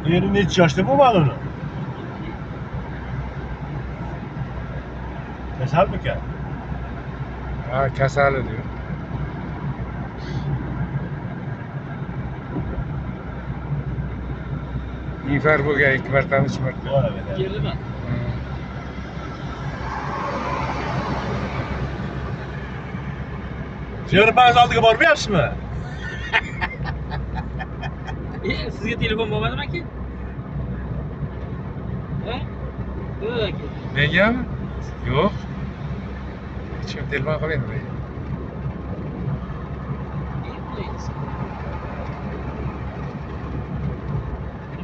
Yeni neçə yaşlı bu onu? Kasal mı ki? Ha, kasali diyor. İfer bu gel, 2 marta 3 marta. Var evet. Yerli mi? Sigara aldığı bormayapsizmi? Sizga telefon bo'lmadimi aka? Ha? Yo'q aka. Mengami? Yo'q. Hech kim telefon qilmaydi.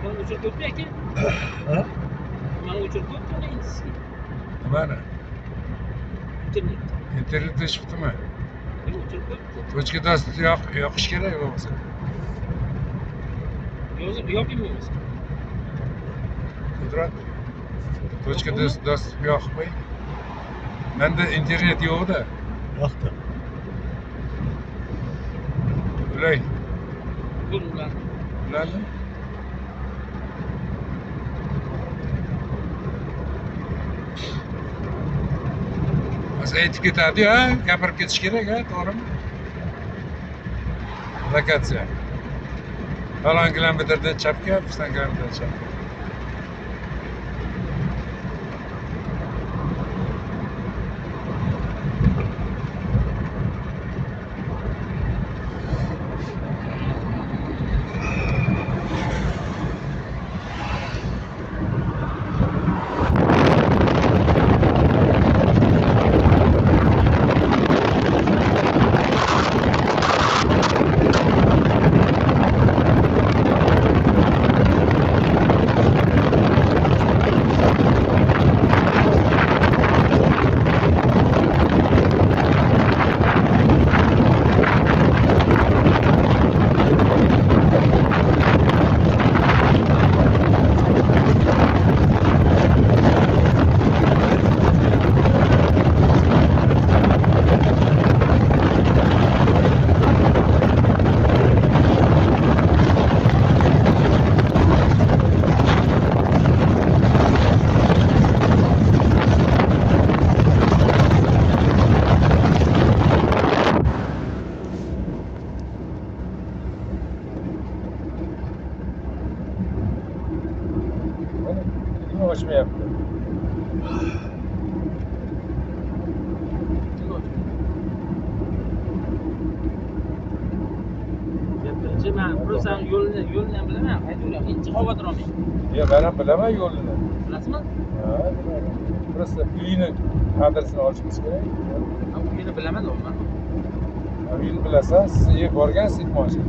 Mana uchirib ko'pmi aka? Ha? Mana uchirib ko'pmi endi sizga? Nimani? Internet. Internetda chiqdimi? Uchirib ko'pmi? Точка dost yoqish kerak bo'lmasa. Yozib yoping bo'lmasa. Qudrat. Точка dost yoqmay. Menda internet yo'q-da. Yo'qdi. Ulay. Ulan. Ularni aytib ketadi-yu, ha? Gapirib ketish kerak, ha? To'g'rimi? Lokatsiya. Falon kilometrdan chapga, piston kilometrdan chapga. Nima ochmayapti? Birinchi men prosan yo'lni ham bilaman, qaytaveramiz. Hech xavotir olmang. Yo'q, men ham bilaman yo'lini. Bilasizmi? Ha, bilaman. Просто uyini adresini olishimiz kerak. Ha, uyini bilaman o'man. Uyini bilasan, siz borgansiz itmochi.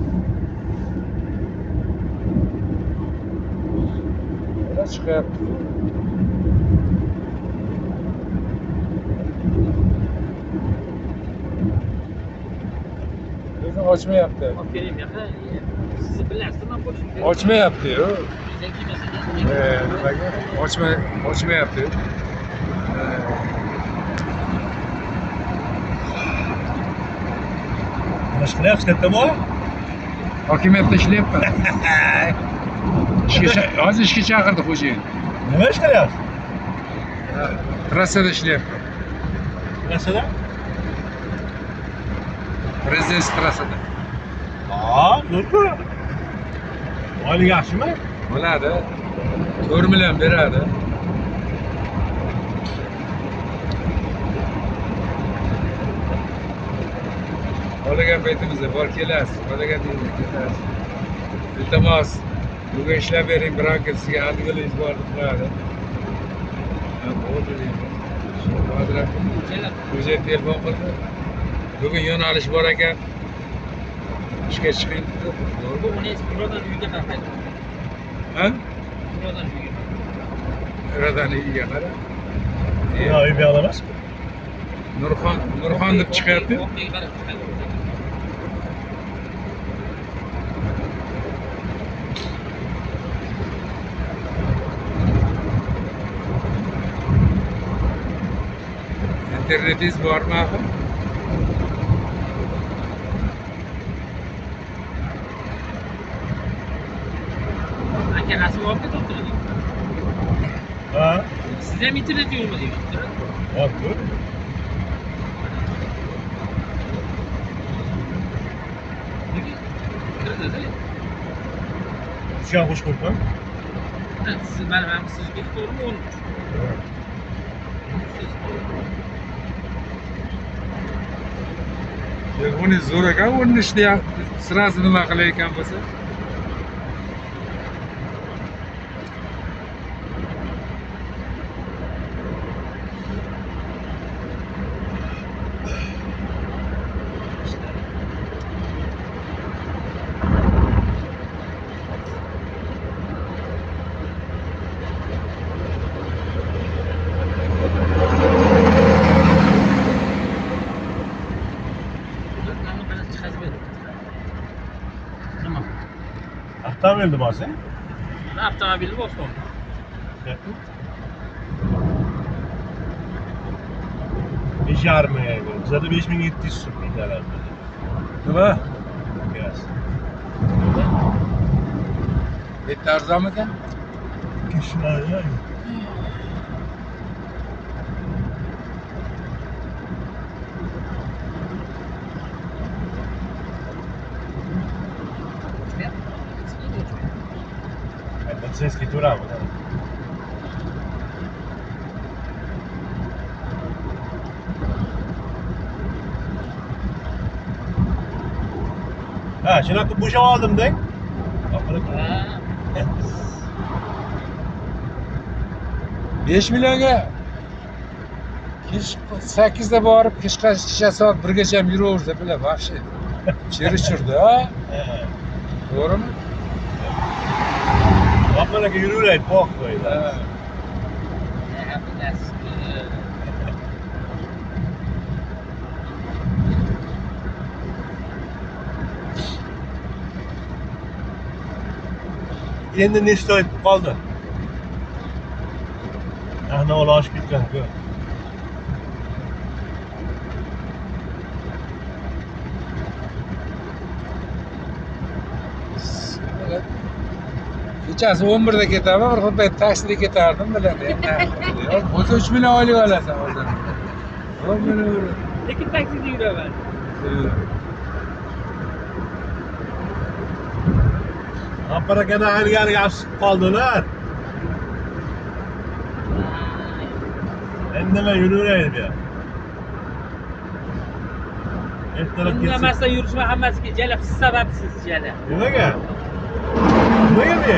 Mana chiqyapti. Lekin ochmayapti. Olib keling yo'qa. Siz bilasiz, men bo'lishim kerak. Ochmayapti-yu. Nimaga? Nimaga? Ochmayapti. Nima ish qilyapsiz kattami? Hokimiyatda ishlayapman. Hozir ishga chaqirdi xo'jayin. Nima ish qilyapsiz? Trassada ishlayapman. Nasada? Prezident trassada. Aa, zo'rku. Oylik yaxshimi? Bo'ladi. 4 million beradi. Xohlagan paytimizda bor kelasiz, xohlagan kelasiz. Iltimos, bugun ishlab bering, biron kun sizga advilingiz bor deb qo'yadi. Hozir xo'jayin telefon qildi. Bugun yo'nalish bor ekan. İşe çıkayım. Bu ne? Buradan uyuyor ben hayır. Ha? Buradan uyuyor. Buradan iyi yakar. Buna uy alamaz mı? Nurxon deb chiqyapti. İnternetingiz bormi axir? akkalasi olib ketibdi. Ha? Siz ham internet yo'lmi deyapti. Bak dur. Kirdi-da. Uçağı kuş kurtan. Siz ben sizga to'g'rimi 13. Telefoni zo'r ekan, urinishda ham sirasi nima qilayotgan bo'lsa. Nima? Hafta verdi bana sen. Avtomobilni bosdim. Beş yarım yani. Zaten 5700 sürmeydi herhalde. Nima? Biraz. Bitta arzonmikan? Kişiler ya. Non sei scritturato. Ha, şimdi aklı bu aldım de. Ha. 5 millionga kech 8da borib kechga 2 soat 1gacha yuraversa bular вообще cherishirdi, ha? To'g'rimi? Bak bana ki yürüyün, bok böyle. Ha. Endi nechta oy qoldi? Ahna ola oshib ketgan-ku. Kechasi 11da ketaman, bir xil payt taksida ketardim bilan. Yo'q, bo'lsa 3 million oylik olasan hozir. Yo'q, mana bu. Lekin taksida yuraman. Aparakana ilgari yaxshi qoldilar. Endi nima yuraveraydi bu. Ertalab ketsin. Undamasdan yurishma hammasiga jala siz sababsiz jala. Nimaga? Nimaga bu?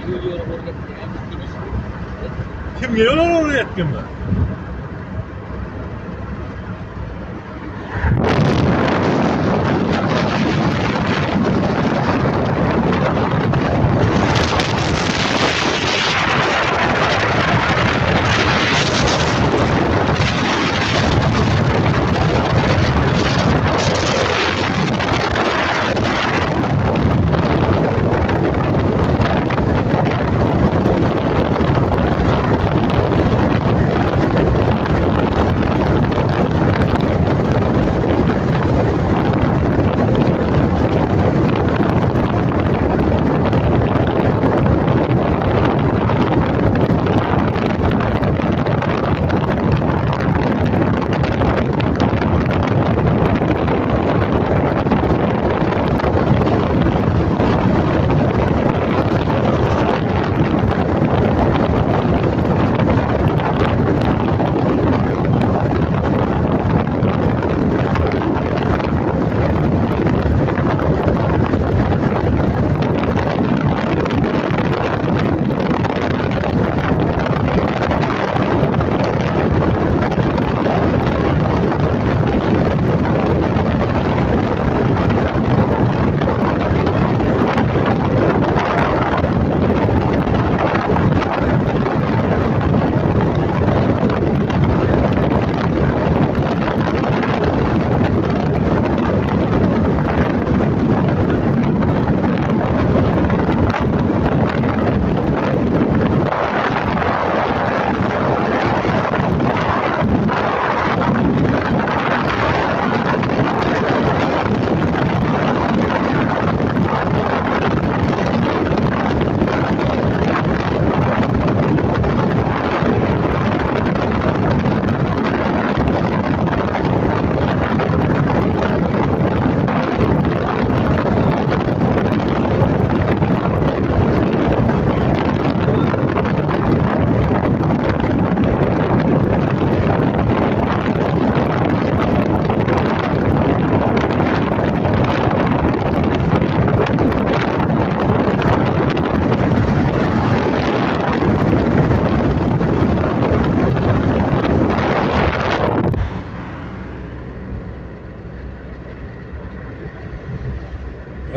Yo'l yo'rib o'rgatdi. Kimga yo'l o'rgatganman?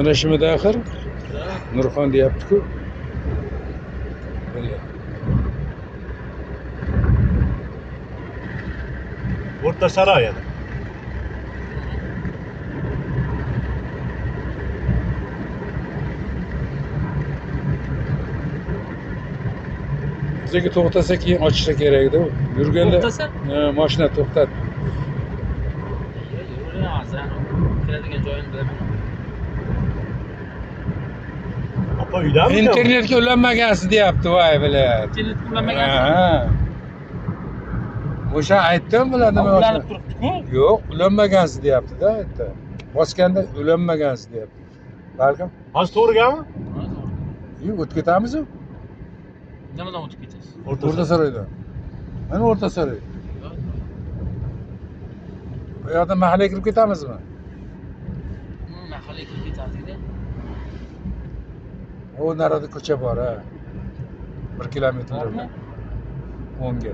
Mana shimida axir Nurxon deyapti-ku. Bilgan. O'rta saroy yana. Bizdagi to'xtasa keyin ochishsa kerak-da. Yurganda To'xtasa? mashina to'xtat. Yuraveramiz, kiradigan joyini bilaman. Apa uydanmi? Internetga ulanmagansiz deyapti, voy bilan. Internet ulanmagansiz? Ha. O'sha aytdim bular nima Ulanib turibdi-ku. Yo'q, ulanmagansiz deyapti-da, aytdi. Bosganda ulanmagansiz deyapti. Balkim, Hozir to'g'riganmi? yo'q, o'tib ketamiz-ku. Nimadan o'tib ketasiz? O'rta saroydan. Mana o'rta saroy. Bu yoqda mahallaga kirib ketamizmi? Mahallaga kirib ketardikda. O narada ko'cha bor, ha. 1 kilometrlar. Bormi? 10 ga.